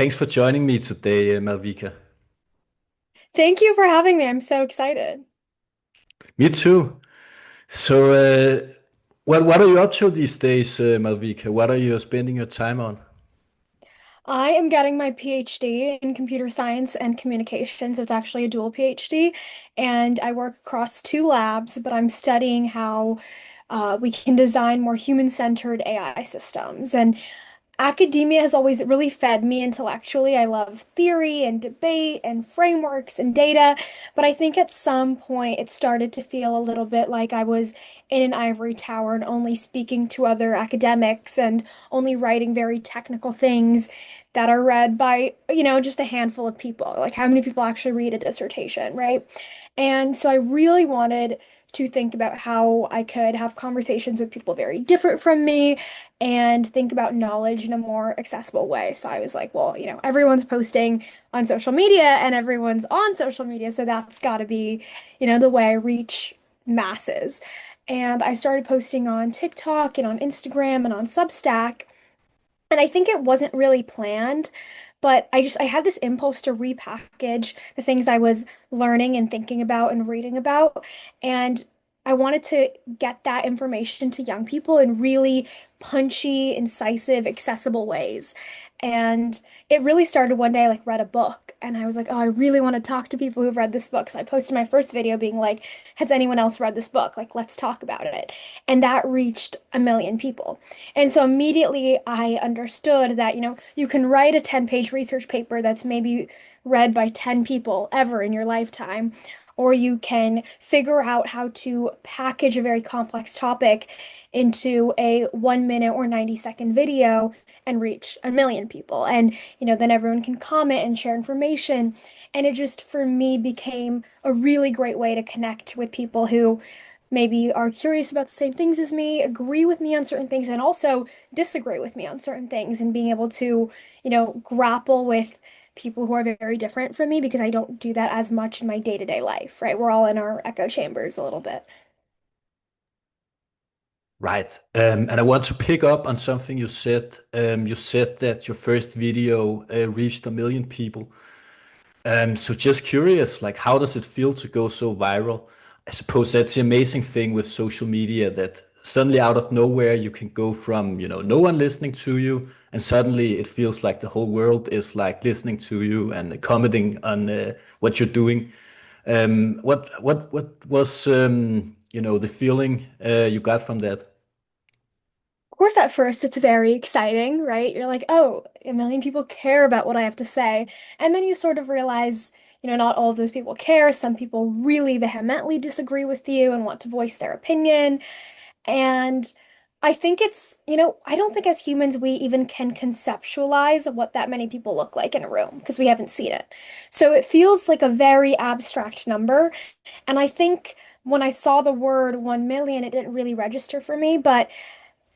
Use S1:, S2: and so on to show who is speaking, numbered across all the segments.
S1: Thanks for joining me today, Maalvika.
S2: Thank you for having me. I'm so excited.
S1: Me too. So, what are you up to these days, Maalvika? What are you spending your time on?
S2: I am getting my PhD in computer science and communications. It's actually a dual PhD, and I work across two labs, but I'm studying how we can design more human-centered AI systems. And academia has always really fed me intellectually. I love theory and debate and frameworks and data, but I think at some point it started to feel a little bit like I was in an ivory tower and only speaking to other academics and only writing very technical things that are read by, just a handful of people. Like, how many people actually read a dissertation, right? And so I really wanted to think about how I could have conversations with people very different from me and think about knowledge in a more accessible way. So I was like, well, everyone's posting on social media and everyone's on social media, so that's got to be, the way I reach masses. And I started posting on TikTok and on Instagram and on Substack. And I think it wasn't really planned, but I had this impulse to repackage the things I was learning and thinking about and reading about. And I wanted to get that information to young people in really punchy, incisive, accessible ways. And it really started one day, I like read a book and I was like, oh, I really want to talk to people who've read this book. So I posted my first video being like, has anyone else read this book? Like, let's talk about it. And that reached 1 million people. And so immediately I understood that, you can write a 10-page research paper that's maybe read by 10 people ever in your lifetime, or you can figure out how to package a very complex topic into a 1 minute or 90-second video and reach 1 million people. And, then everyone can comment and share information. And it just, for me, became a really great way to connect with people who maybe are curious about the same things as me, agree with me on certain things, and also disagree with me on certain things, and being able to, grapple with people who are very different from me because I don't do that as much in my day-to-day life, right? We're all in our echo chambers a little bit.
S1: Right. And I want to pick up on something you said. You said that your first video reached 1 million people. So just curious, like how does it feel to go so viral? I suppose that's the amazing thing with social media that suddenly out of nowhere you can go from, no one listening to you and suddenly it feels like the whole world is like listening to you and commenting on what you're doing. What was the feeling you got from that?
S2: Of course, at first it's very exciting, right? You're like, oh, 1 million people care about what I have to say. And then you sort of realize, not all of those people care. Some people really vehemently disagree with you and want to voice their opinion. And I think I don't think as humans we even can conceptualize what that many people look like in a room because we haven't seen it. So it feels like a very abstract number. And I think when I saw the word 1 million, it didn't really register for me. But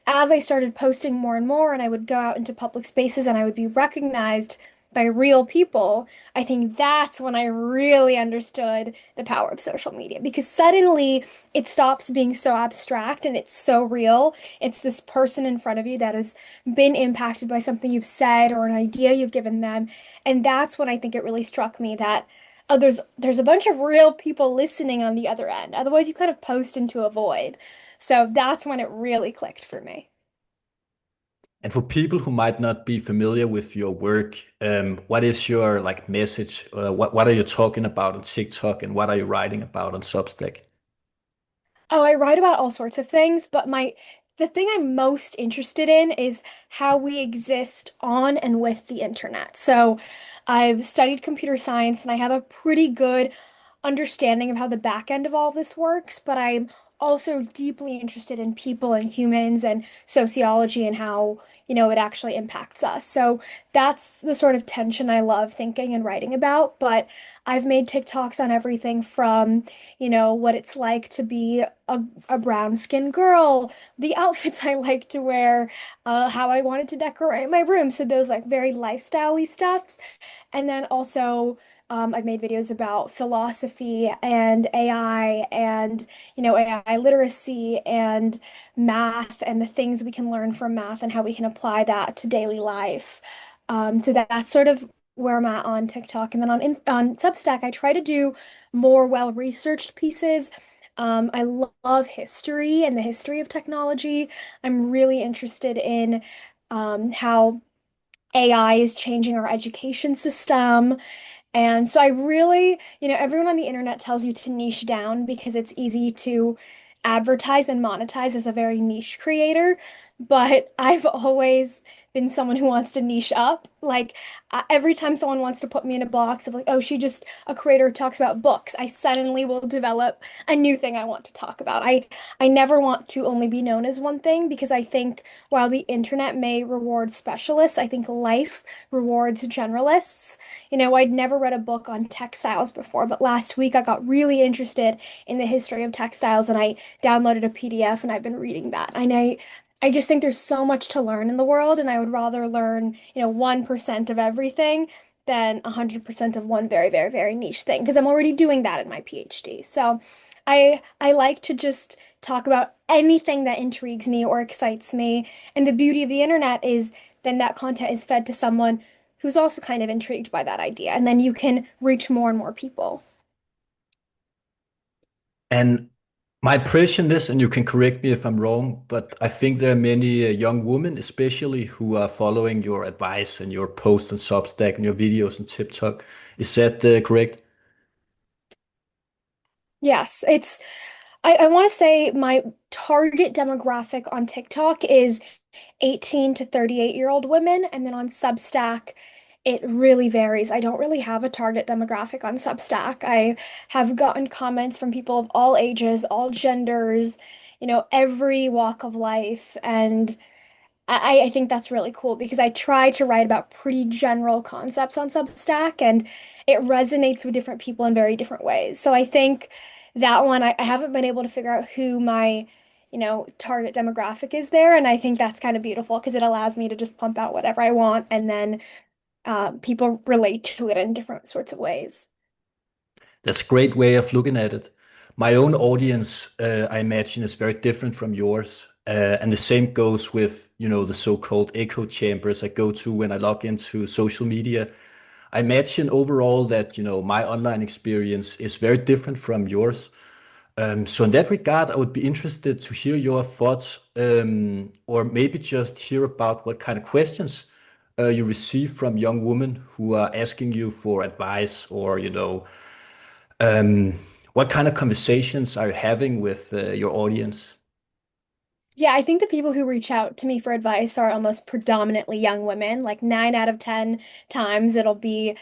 S2: as I started posting more and more, and I would go out into public spaces and I would be recognized by real people, I think that's when I really understood the power of social media because suddenly it stops being so abstract and it's so real. It's this person in front of you that has been impacted by something you've said or an idea you've given them. And that's when I think it really struck me that oh, there's a bunch of real people listening on the other end. Otherwise, you kind of post into a void. So that's when it really clicked for me.
S1: And for people who might not be familiar with your work, what is your like message? What are you talking about on TikTok, and what are you writing about on Substack?
S2: Oh, I write about all sorts of things, but the thing I'm most interested in is how we exist on and with the internet. So, I've studied computer science and I have a pretty good understanding of how the back end of all this works, but I'm also deeply interested in people and humans and sociology and how, it actually impacts us. So that's the sort of tension I love thinking and writing about. But I've made TikToks on everything from, what it's like to be a brown skinned girl, the outfits I like to wear, how I wanted to decorate my room. So those like very lifestyle-y stuffs. And then also, I've made videos about philosophy and AI and, AI literacy and math and the things we can learn from math and how we can apply that to daily life. So that's sort of where I'm at on TikTok. And then on Substack, I try to do more well-researched pieces. I love history and the history of technology. I'm really interested in how AI is changing our education system. And so I really, everyone on the internet tells you to niche down because it's easy to advertise and monetize as a very niche creator. But I've always been someone who wants to niche up. Like every time someone wants to put me in a box of like, oh, she just a creator who talks about books, I suddenly will develop a new thing I want to talk about. I never want to only be known as one thing because I think while the internet may reward specialists, I think life rewards generalists. I'd never read a book on textiles before, but last week I got really interested in the history of textiles and I downloaded a PDF and I've been reading that. I just think there's so much to learn in the world, and I would rather learn, 1% of everything than 100% of one very, very, very niche thing, because I'm already doing that in my PhD. So I like to just talk about anything that intrigues me or excites me. And the beauty of the internet is then that content is fed to someone who's also kind of intrigued by that idea. And then you can reach more and more people.
S1: And my impression is, and you can correct me if I'm wrong, but I think there are many young women, especially, who are following your advice and your posts on Substack and your videos on TikTok. Is that correct?
S2: Yes, I want to say my target demographic on TikTok is 18 to 38-year-old women. And then on Substack, it really varies. I don't really have a target demographic on Substack. I have gotten comments from people of all ages, all genders, every walk of life. And I think that's really cool because I try to write about pretty general concepts on Substack and it resonates with different people in very different ways. So I think that one, I haven't been able to figure out who my, target demographic is there. And I think that's kind of beautiful because it allows me to just pump out whatever I want and then people relate to it in different sorts of ways.
S1: That's a great way of looking at it. My own audience, I imagine, is very different from yours. And the same goes with, the so-called echo chambers I go to when I log into social media. I imagine overall that, my online experience is very different from yours. So in that regard, I would be interested to hear your thoughts, or maybe just hear about what kind of questions you receive from young women who are asking you for advice, or um, what kind of conversations are you having with your audience?
S2: Yeah, I think the people who reach out to me for advice are almost predominantly young women. Like 9 out of 10 times it'll be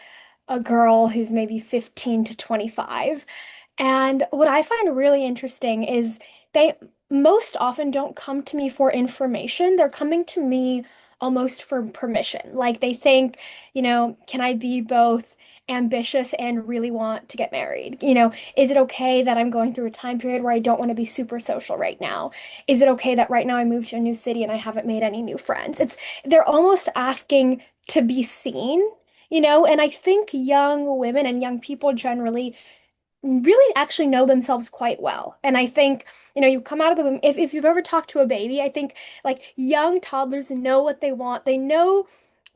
S2: a girl who's maybe 15 to 25. And what I find really interesting is they most often don't come to me for information. They're coming to me almost for permission. Like they think, can I be both ambitious and really want to get married? Is it okay that I'm going through a time period where I don't want to be super social right now? Is it okay that right now I moved to a new city and I haven't made any new friends? They're almost asking to be seen, and I think young women and young people generally really actually know themselves quite well. And I think, you come out of the womb, if you've ever talked to a baby, I think like young toddlers know what they want. They know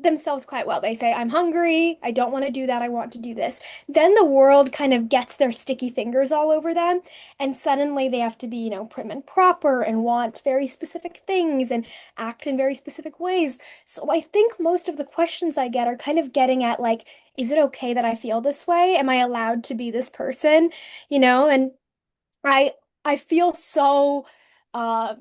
S2: themselves quite well. They say, I'm hungry. I don't want to do that. I want to do this. Then the world kind of gets their sticky fingers all over them. And suddenly they have to be, prim and proper and want very specific things and act in very specific ways. So I think most of the questions I get are kind of getting at like, is it okay that I feel this way? Am I allowed to be this person? And I I feel so uh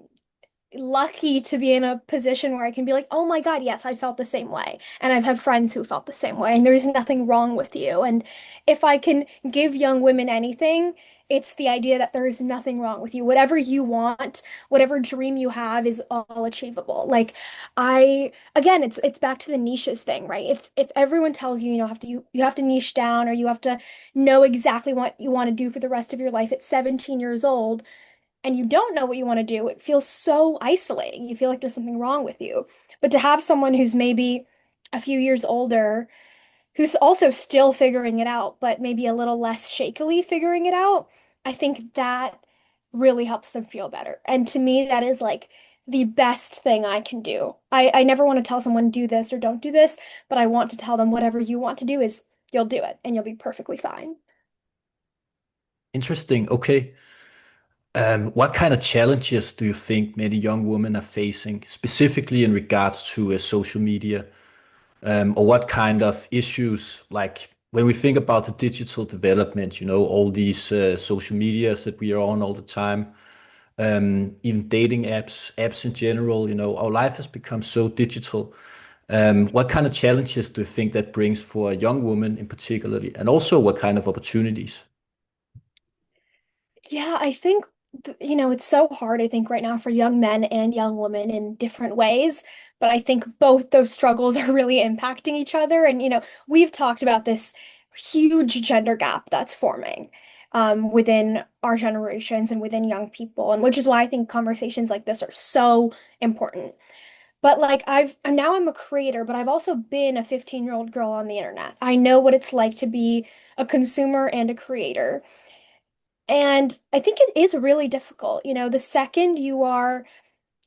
S2: lucky to be in a position where I can be like, oh my God, yes, I felt the same way. And I've had friends who felt the same way, and there's nothing wrong with you. And if I can give young women anything, it's the idea that there is nothing wrong with you. Whatever you want, whatever dream you have is all achievable. Like again, it's back to the niches thing, right? If everyone tells you, you have to niche down or you have to know exactly what you want to do for the rest of your life at 17 years old, and you don't know what you want to do, it feels so isolating. You feel like there's something wrong with you. But to have someone who's maybe a few years older, who's also still figuring it out, but maybe a little less shakily figuring it out, I think that really helps them feel better. And to me, that is like the best thing I can do. I never want to tell someone do this or don't do this, but I want to tell them whatever you want to do is you'll do it and you'll be perfectly fine.
S1: Interesting. Okay. What kind of challenges do you think many young women are facing, specifically in regards to social media? Or what kind of issues, like when we think about the digital development, all these social medias that we are on all the time, even dating apps in general, our life has become so digital. What kind of challenges do you think that brings for a young woman in particularly, and also what kind of opportunities?
S2: Yeah, I think, it's so hard, I think, right now for young men and young women in different ways. But I think both those struggles are really impacting each other. And, we've talked about this huge gender gap that's forming within our generations and within young people. And which is why I think conversations like this are so important. But like I'm a creator, but I've also been a 15-year-old girl on the internet. I know what it's like to be a consumer and a creator. And I think it is really difficult. The second you are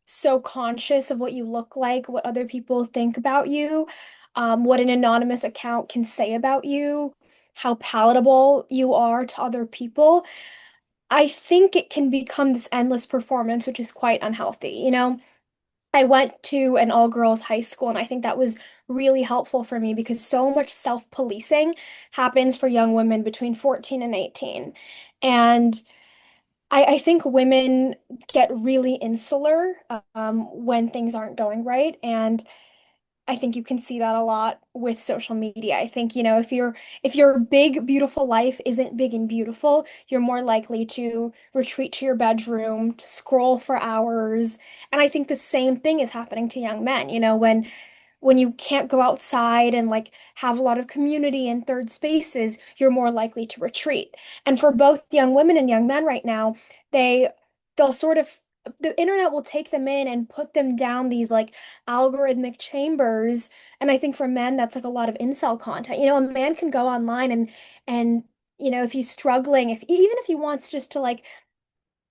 S2: so conscious of what you look like, what other people think about you, what an anonymous account can say about you, how palatable you are to other people, I think it can become this endless performance, which is quite unhealthy. I went to an all-girls high school, and I think that was really helpful for me because so much self-policing happens for young women between 14 and 18. And I think women get really insular when things aren't going right. And I think you can see that a lot with social media. I think, if your big, beautiful life isn't big and beautiful, you're more likely to retreat to your bedroom, to scroll for hours. And I think the same thing is happening to young men. When you can't go outside and like have a lot of community in third spaces, you're more likely to retreat. And for both young women and young men right now, they they'll sort of the internet will take them in and put them down these like algorithmic chambers. And I think for men, that's like a lot of incel content. A man can go online and if he's struggling, if even if he wants just to like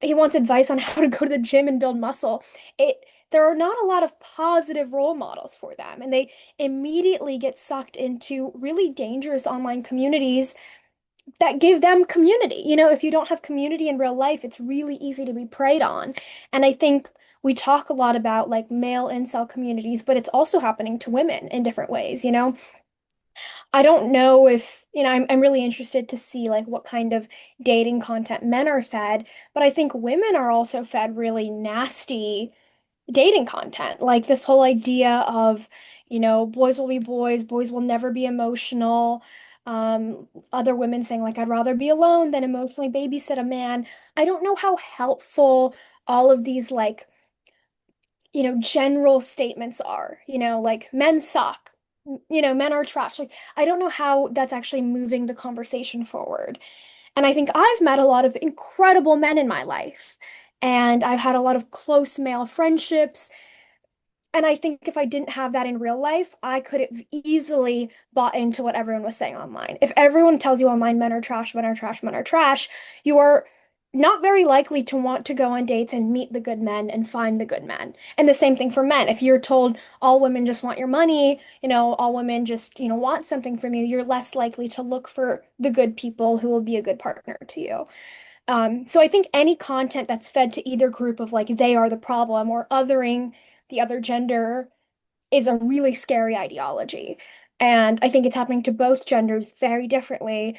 S2: he wants advice on how to go to the gym and build muscle. It There are not a lot of positive role models for them, and they immediately get sucked into really dangerous online communities that give them community. If you don't have community in real life, it's really easy to be preyed on. And I think we talk a lot about like male incel communities, but it's also happening to women in different ways. I don't know if, I'm really interested to see like what kind of dating content men are fed, but I think women are also fed really nasty dating content. Like this whole idea of, boys will be boys, boys will never be emotional. Other women saying like, I'd rather be alone than emotionally babysit a man. I don't know how helpful all of these like general statements are, like men suck, men are trash. Like, I don't know how that's actually moving the conversation forward. And I think I've met a lot of incredible men in my life, and I've had a lot of close male friendships. And I think if I didn't have that in real life, I could have easily bought into what everyone was saying online. If everyone tells you online men are trash, men are trash, men are trash, you are not very likely to want to go on dates and meet the good men and find the good men. And the same thing for men. If you're told all women just want your money, all women just, want something from you, you're less likely to look for the good people who will be a good partner to you. So I think any content that's fed to either group of like they are the problem or othering the other gender is a really scary ideology. And I think it's happening to both genders very differently.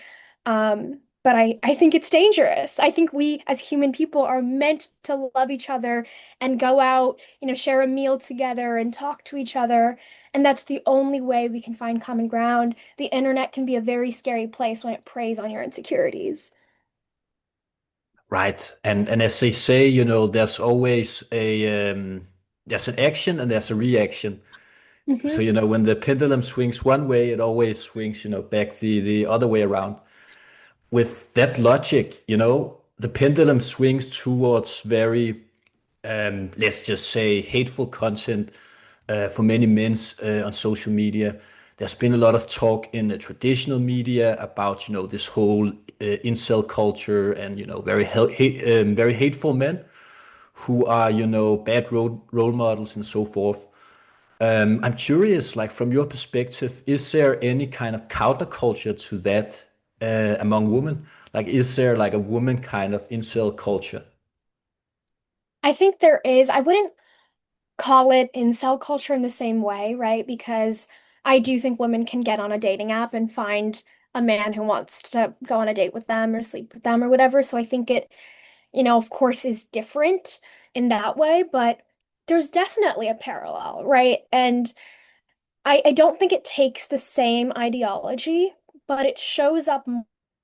S2: But I think it's dangerous. I think we as human people are meant to love each other and go out, share a meal together and talk to each other. And that's the only way we can find common ground. The internet can be a very scary place when it preys on your insecurities.
S1: Right. And as they say, there's always there's an action and there's a reaction. So,
S2: Hmm.
S1: when the pendulum swings one way, it always swings, back the other way around. With that logic, the pendulum swings towards very, let's just say, hateful content for many men on social media. There's been a lot of talk in the traditional media about, this whole incel culture and, very hateful men who are, bad role models and so forth. I'm curious, like from your perspective, is there any kind of counterculture to that among women? Like, is there like a woman kind of incel culture?
S2: I think there is. I wouldn't call it incel culture in the same way, right? Because I do think women can get on a dating app and find a man who wants to go on a date with them or sleep with them or whatever. So I think it, of course, is different in that way, but there's definitely a parallel, right? And I don't think it takes the same ideology, but it shows up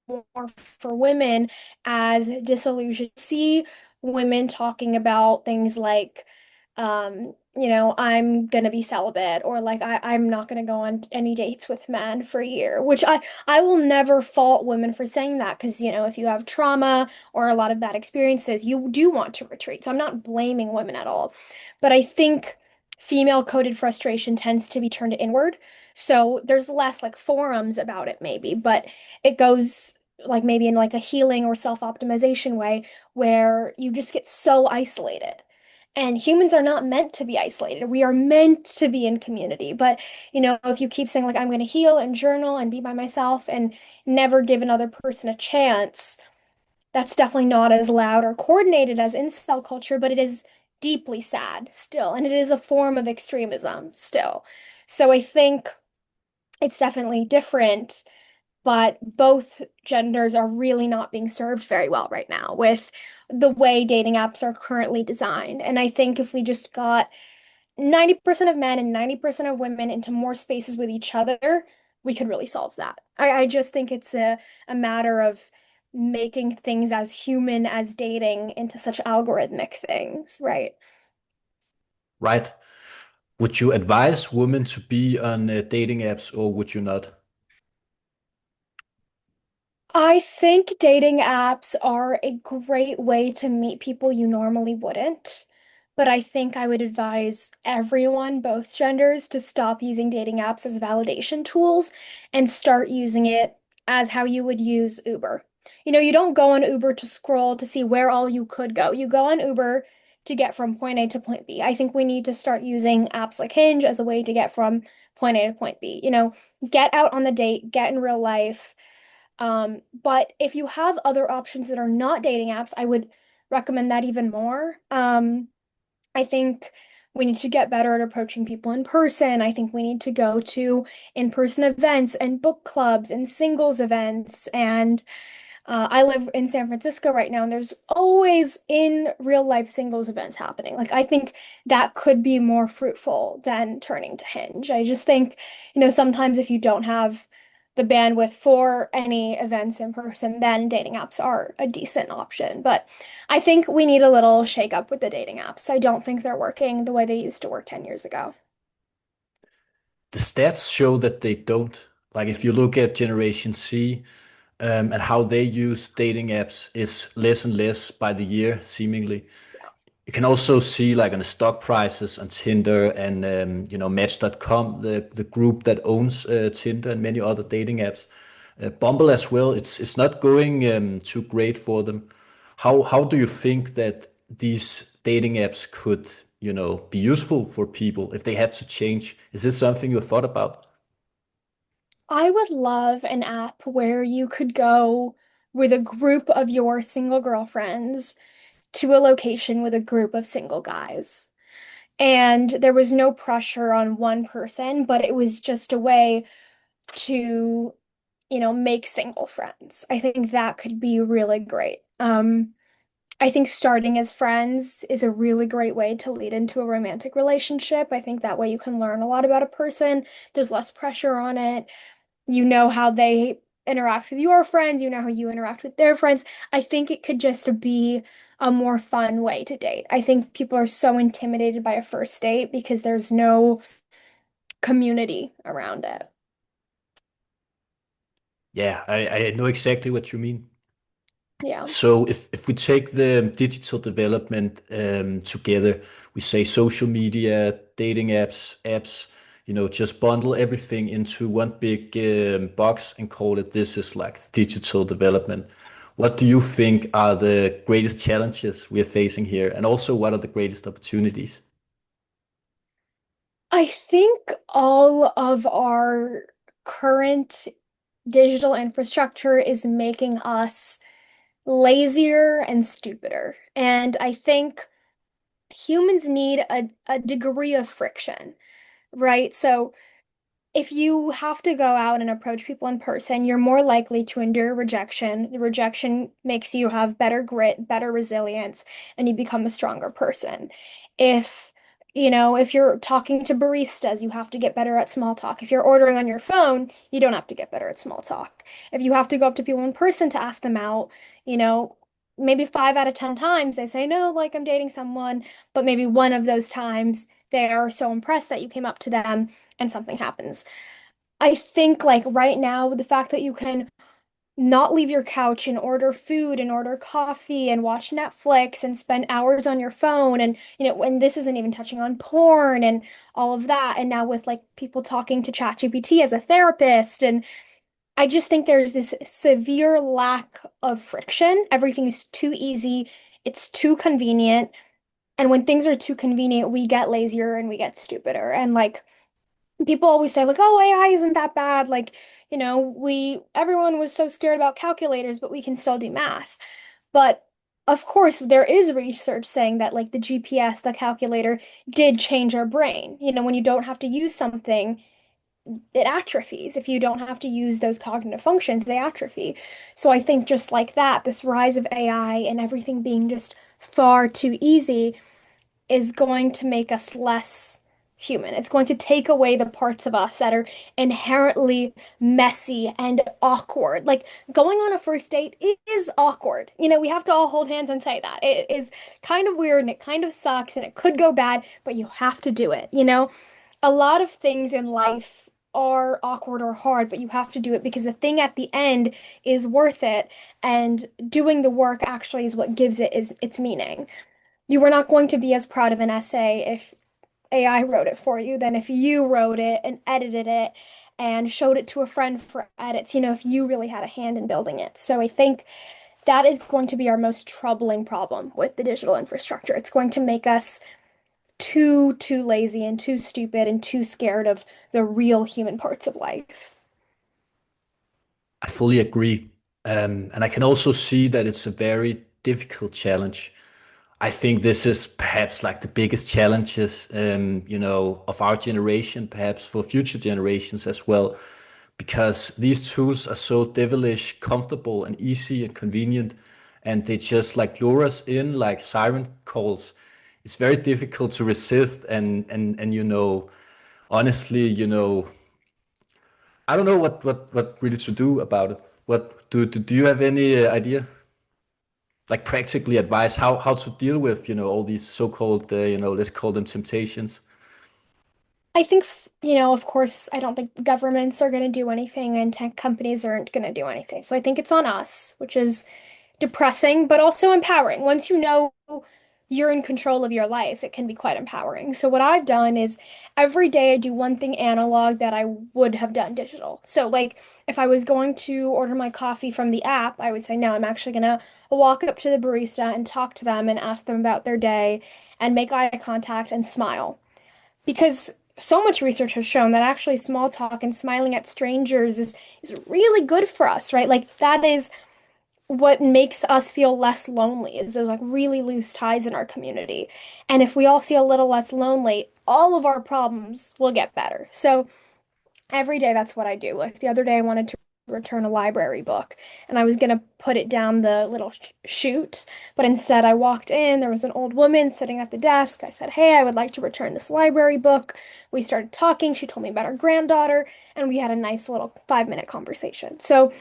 S2: more for women as disillusioned. See women talking about things like, I'm gonna be celibate, or like I'm not gonna go on any dates with men for a year, which I will never fault women for saying that because, if you have trauma or a lot of bad experiences, you do want to retreat. So I'm not blaming women at all. But I think female coded frustration tends to be turned inward. So there's less like forums about it maybe, but it goes like maybe in like a healing or self-optimization way where you just get so isolated. And humans are not meant to be isolated. We are meant to be in community. But, if you keep saying like I'm going to heal and journal and be by myself and never give another person a chance, that's definitely not as loud or coordinated as incel culture, but it is deeply sad still. And it is a form of extremism still. So I think it's definitely different, but both genders are really not being served very well right now with the way dating apps are currently designed. And I think if we just got 90% of men and 90% of women into more spaces with each other, we could really solve that. I just think it's a matter of making things as human as dating into such algorithmic things, right?
S1: Right? Would you advise women to be on dating apps or would you not?
S2: I think dating apps are a great way to meet people you normally wouldn't. But I think I would advise everyone, both genders, to stop using dating apps as validation tools and start using it as how you would use Uber. You don't go on Uber to scroll to see where all you could go. You go on Uber to get from point A to point B. I think we need to start using apps like Hinge as a way to get from point A to point B. Get out on the date, get in real life. But if you have other options that are not dating apps, I would recommend that even more. I think we need to get better at approaching people in person. I think we need to go to in-person events and book clubs and singles events. And I live in San Francisco right now, and there's always in real life singles events happening. Like, I think that could be more fruitful than turning to Hinge. I just think, sometimes if you don't have the bandwidth for any events in person, then dating apps are a decent option. But I think we need a little shake up with the dating apps. I don't think they're working the way they used to work 10 years ago.
S1: The stats show that they don't. Like if you look at Generation C, and how they use dating apps is less and less by the year, seemingly. You can also see like on the stock prices on Tinder and Match.com, the group that owns Tinder and many other dating apps. Bumble as well. It's not going too great for them. How do you think that these dating apps could be useful for people if they had to change? Is this something you thought about?
S2: I would love an app where you could go with a group of your single girlfriends to a location with a group of single guys. And there was no pressure on one person, but it was just a way to, make single friends. I think that could be really great. I think starting as friends is a really great way to lead into a romantic relationship. I think that way you can learn a lot about a person. There's less pressure on it. You know how they interact with your friends, you know how you interact with their friends. I think it could just be a more fun way to date. I think people are so intimidated by a first date because there's no community around it.
S1: Yeah, I know exactly what you mean.
S2: Yeah.
S1: So if we take the digital development together, we say social media, dating apps, just bundle everything into one big box and call it this is like digital development. What do you think are the greatest challenges we're facing here? And also, what are the greatest opportunities?
S2: I think all of our current digital infrastructure is making us lazier and stupider. And I think humans need a degree of friction, right? So if you have to go out and approach people in person, you're more likely to endure rejection. The rejection makes you have better grit, better resilience, and you become a stronger person. If, if you're talking to baristas, you have to get better at small talk. If you're ordering on your phone, you don't have to get better at small talk. If you have to go up to people in person to ask them out, you know, maybe 5 out of 10 times they say no, like I'm dating someone, but maybe one of those times they are so impressed that you came up to them and something happens. I think like right now, the fact that you can not leave your couch and order food and order coffee and watch Netflix and spend hours on your phone and when this isn't even touching on porn and all of that, and now with like people talking to ChatGPT as a therapist, and I just think there's this severe lack of friction. Everything is too easy, it's too convenient, and when things are too convenient, we get lazier and we get stupider. And like people always say like, oh, AI isn't that bad. Like, everyone was so scared about calculators, but we can still do math. But of course, there is research saying that like the GPS, the calculator did change our brain. When you don't have to use something, it atrophies. If you don't have to use those cognitive functions, they atrophy. So I think just like that, this rise of AI and everything being just far too easy is going to make us less human. It's going to take away the parts of us that are inherently messy and awkward. Like going on a first date is awkward. We have to all hold hands and say that. It is kind of weird and it kind of sucks and it could go bad, but you have to do it. A lot of things in life are awkward or hard, but you have to do it because the thing at the end is worth it, and doing the work actually is what gives it is its meaning. You were not going to be as proud of an essay if AI wrote it for you than if you wrote it and edited it and showed it to a friend for edits, if you really had a hand in building it. So I think that is going to be our most troubling problem with the digital infrastructure. It's going to make us too lazy and too stupid and too scared of the real human parts of life.
S1: I fully agree. And I can also see that it's a very difficult challenge. I think this is perhaps like the biggest challenges, of our generation, perhaps for future generations as well, because these tools are so devilish, comfortable and easy and convenient, and they just like lure us in like siren calls. It's very difficult to resist, and honestly, I don't know what really to do about it. What do you have any idea? Like practically advice how to deal with all these so-called let's call them temptations.
S2: I think, of course, I don't think governments are going to do anything and tech companies aren't going to do anything. So I think it's on us, which is depressing, but also empowering. Once you know you're in control of your life, it can be quite empowering. So what I've done is every day I do one thing analog that I would have done digital. So like if I was going to order my coffee from the app, I would say, no, I'm actually gonna walk up to the barista and talk to them and ask them about their day and make eye contact and smile. Because so much research has shown that actually small talk and smiling at strangers is really good for us, right? Like that is what makes us feel less lonely is those like really loose ties in our community. And if we all feel a little less lonely, all of our problems will get better. So every day that's what I do. Like the other day I wanted to return a library book and I was gonna put it down the little chute, but instead I walked in, there was an old woman sitting at the desk. I said, "Hey, I would like to return this library book." We started talking. She told me about her granddaughter, and we had a nice little 5-minute conversation. So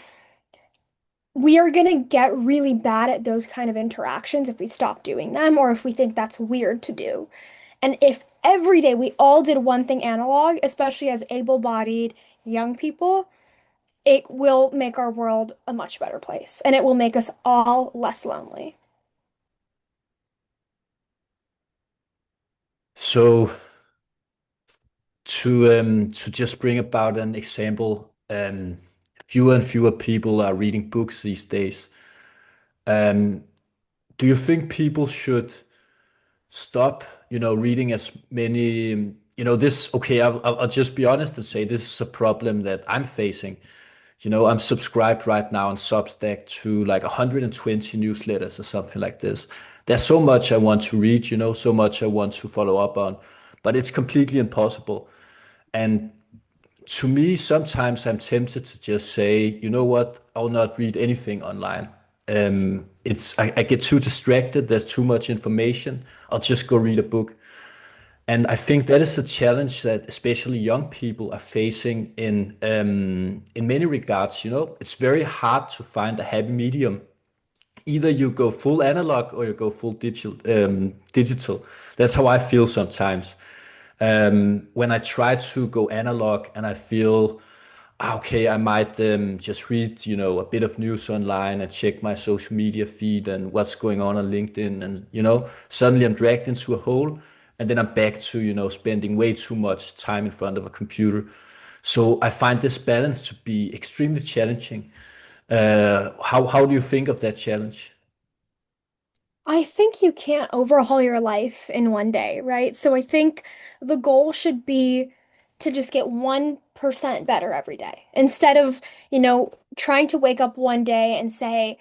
S2: we are going to get really bad at those kind of interactions if we stop doing them or if we think that's weird to do. And if every day we all did one thing analog, especially as able-bodied young people, it will make our world a much better place and it will make us all less lonely.
S1: So to just bring about an example, fewer and fewer people are reading books these days. Um, do you think people should stop, reading as many, this, okay, I'll just be honest and say this is a problem that I'm facing. I'm subscribed right now on Substack to like 120 newsletters or something like this. There's so much I want to read, so much I want to follow up on, but it's completely impossible. And to me, sometimes I'm tempted to just say, you know what, I'll not read anything online. I get too distracted. There's too much information. I'll just go read a book. And I think that is a challenge that especially young people are facing in many regards. It's very hard to find a happy medium. Either you go full analog or you go full digital. That's how I feel sometimes. When I try to go analog and I feel, okay, I might just read, a bit of news online and check my social media feed and what's going on LinkedIn. And, suddenly I'm dragged into a hole and then I'm back to, spending way too much time in front of a computer. So I find this balance to be extremely challenging. How do you think of that challenge?
S2: I think you can't overhaul your life in one day, right? So I think the goal should be to just get 1% better every day instead of, trying to wake up one day and say,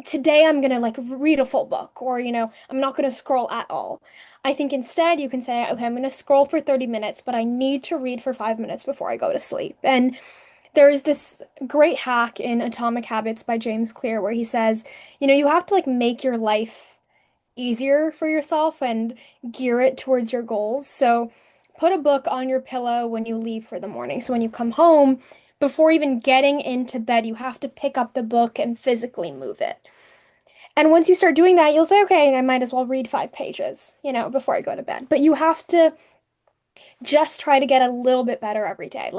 S2: today I'm gonna like read a full book or, I'm not gonna scroll at all. I think instead you can say, okay, I'm gonna scroll for 30 minutes, but I need to read for 5 minutes before I go to sleep. And there's this great hack in Atomic Habits by James Clear where he says, you have to like make your life easier for yourself and gear it towards your goals. So put a book on your pillow when you leave for the morning. So when you come home, before even getting into bed, you have to pick up the book and physically move it. And once you start doing that, you'll say, okay, I might as well read 5 pages, before I go to bed. But you have to just try to get a little bit better every day.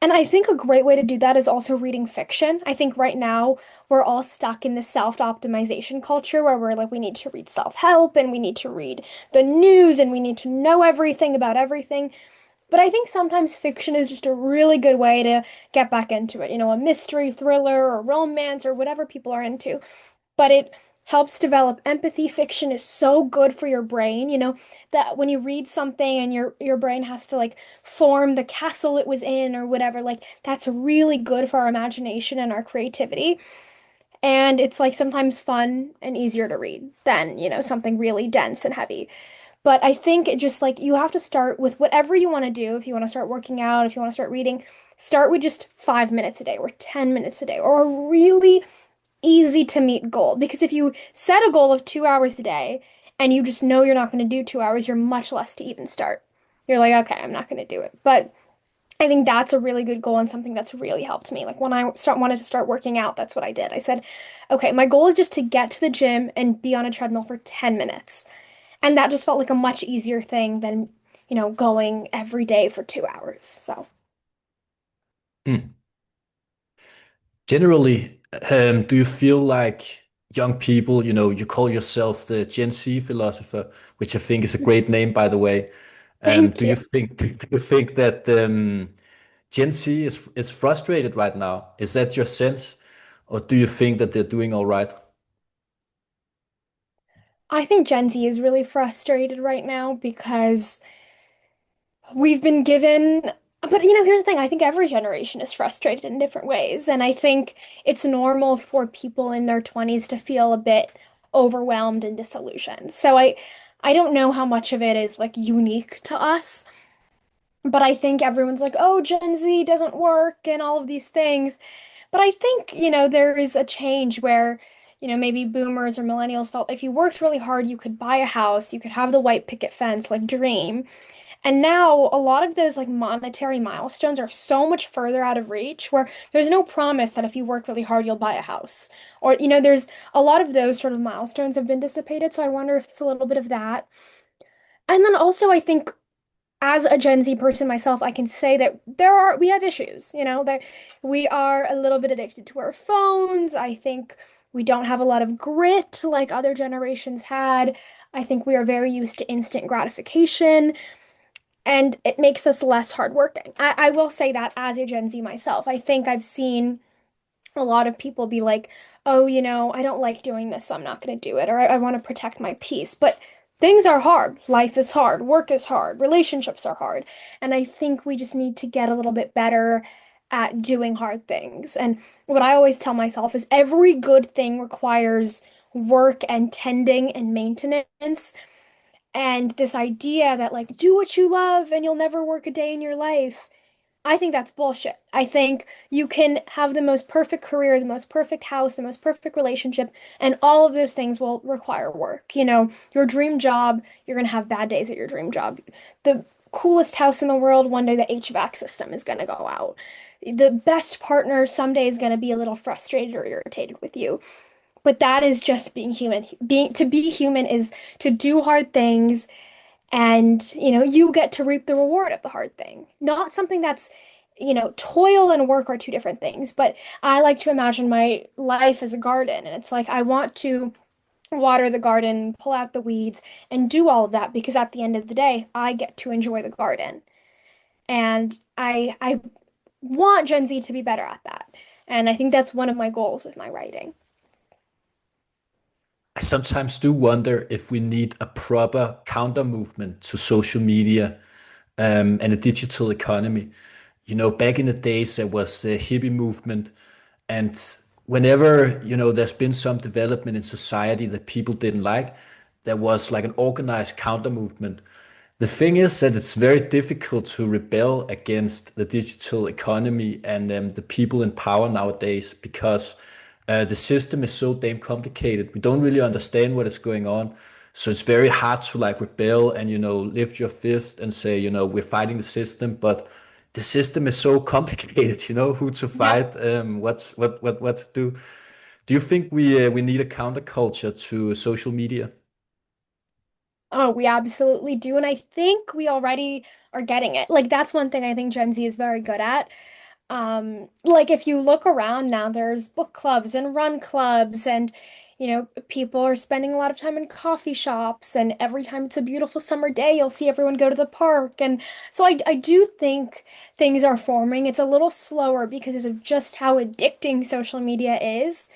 S2: And I think a great way to do that is also reading fiction. I think right now we're all stuck in this self-optimization culture where we're like, we need to read self-help and we need to read the news and we need to know everything about everything. But I think sometimes fiction is just a really good way to get back into it, a mystery thriller or romance or whatever people are into, but it helps develop empathy. Fiction is so good for your brain, that when you read something and your brain has to like form the castle it was in or whatever, like that's really good for our imagination and our creativity. And it's like sometimes fun and easier to read than, something really dense and heavy. But I think it just like you have to start with whatever you want to do. If you want to start working out, if you want to start reading, start with just 5 minutes a day or 10 minutes a day or a really easy to meet goal. Because if you set a goal of 2 hours a day and you just know you're not going to do 2 hours, you're much less to even start. You're like, okay, I'm not going to do it. But I think that's a really good goal and something that's really helped me. Like when I wanted to start working out, that's what I did. I said, okay, my goal is just to get to the gym and be on a treadmill for 10 minutes. And that just felt like a much easier thing than, going every day for 2 hours. So
S1: Hmm. Generally, do you feel like young people, you call yourself the Gen Z philosopher, which I think is a great name, by the way.
S2: thank
S1: Do
S2: you.
S1: you think do you think that Gen Z is frustrated right now? Is that your sense, or do you think that they're doing all right?
S2: I think Gen Z is really frustrated right now because we've been given, but here's the thing. I think every generation is frustrated in different ways. And I think it's normal for people in their 20s to feel a bit overwhelmed and disillusioned. So I don't know how much of it is like unique to us, but I think everyone's like, oh, Gen Z doesn't work and all of these things. But I think, there is a change where, maybe boomers or millennials felt if you worked really hard, you could buy a house, you could have the white picket fence, like dream. And now a lot of those like monetary milestones are so much further out of reach where there's no promise that if you work really hard, you'll buy a house. Or, there's a lot of those sort of milestones have been dissipated. So I wonder if it's a little bit of that. And then also, I think as a Gen Z person myself, I can say that we have issues, that we are a little bit addicted to our phones. I think we don't have a lot of grit like other generations had. I think we are very used to instant gratification and it makes us less hardworking. I will say that as a Gen Z myself, I think I've seen a lot of people be like, oh, I don't like doing this, so I'm not going to do it, or I want to protect my peace. But things are hard. Life is hard. Work is hard. Relationships are hard. And I think we just need to get a little bit better at doing hard things. And what I always tell myself is every good thing requires work and tending and maintenance. And this idea that, like, do what you love and you'll never work a day in your life. I think that's bullshit. I think you can have the most perfect career, the most perfect house, the most perfect relationship, and all of those things will require work. Your dream job, you're going to have bad days at your dream job. The coolest house in the world, one day the HVAC system is going to go out. The best partner someday is going to be a little frustrated or irritated with you. But that is just being human. To be human is to do hard things, and you get to reap the reward of the hard thing, not something that's toil and work are two different things. But I like to imagine my life as a garden, and it's like I want to water the garden, pull out the weeds, and do all of that because at the end of the day I get to enjoy the garden. And I want Gen Z to be better at that, and I think that's one of my goals with my writing.
S1: I sometimes do wonder if we need a proper counter movement to social media and the digital economy. Back in the days, there was the hippie movement, and whenever, there's been some development in society that people didn't like, there was like an organized counter movement. The thing is that it's very difficult to rebel against the digital economy and the people in power nowadays because the system is so damn complicated. We don't really understand what is going on. So it's very hard to like rebel and, lift your fist and say, we're fighting the system, but the system is so complicated, who to
S2: Yeah.
S1: fight, what to do. Do you think we need a counterculture to social media?
S2: Oh, we absolutely do. And I think we already are getting it. Like, that's one thing I think Gen Z is very good at. Like if you look around now, there's book clubs and run clubs, and people are spending a lot of time in coffee shops, and every time it's a beautiful summer day, you'll see everyone go to the park. And so I do think things are forming. It's a little slower because of just how addicting social media is.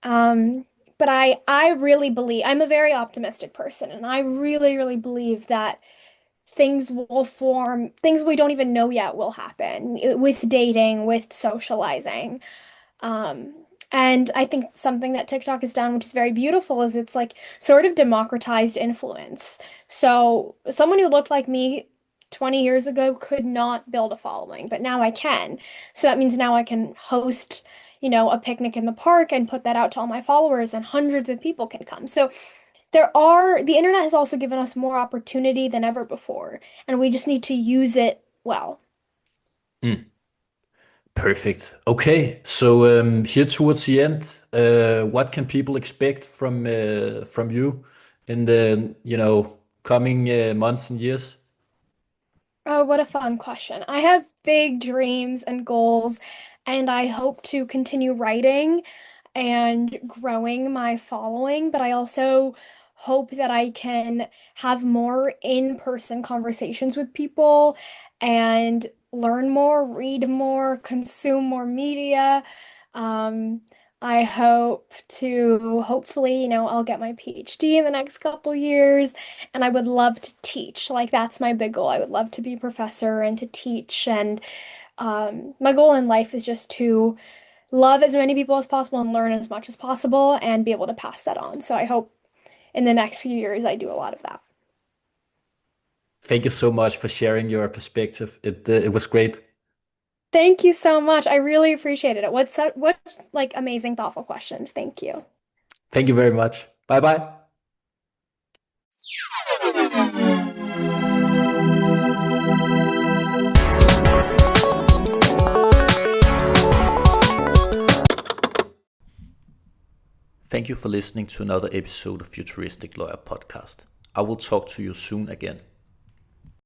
S2: Um, but I really believe I'm a very optimistic person, and I really, really believe that things will form, things we don't even know yet will happen with dating, with socializing. Um, and I think something that TikTok has done, which is very beautiful, is it's like sort of democratized influence. So someone who looked like me 20 years ago could not build a following, but now I can. So that means now I can host, a picnic in the park and put that out to all my followers, and hundreds of people can come. So the internet has also given us more opportunity than ever before, and we just need to use it well.
S1: Mm. Perfect. Okay, so here towards the end, what can people expect from you in the coming months and years?
S2: Oh, what a fun question. I have big dreams and goals, and I hope to continue writing and growing my following, but I also hope that I can have more in-person conversations with people and learn more, read more, consume more media. Um, I hope to hopefully, I'll get my PhD in the next couple years, and I would love to teach. Like that's my big goal. I would love to be a professor and to teach, and my goal in life is just to love as many people as possible and learn as much as possible and be able to pass that on. So I hope in the next few years I do a lot of that.
S1: Thank you so much for sharing your perspective. It was great.
S2: Thank you so much. I really appreciated it. What like amazing, thoughtful questions. Thank you.
S1: Thank you very much. Bye bye. Thank you for listening to another episode of Futuristic Lawyer Podcast. I will talk to you soon again.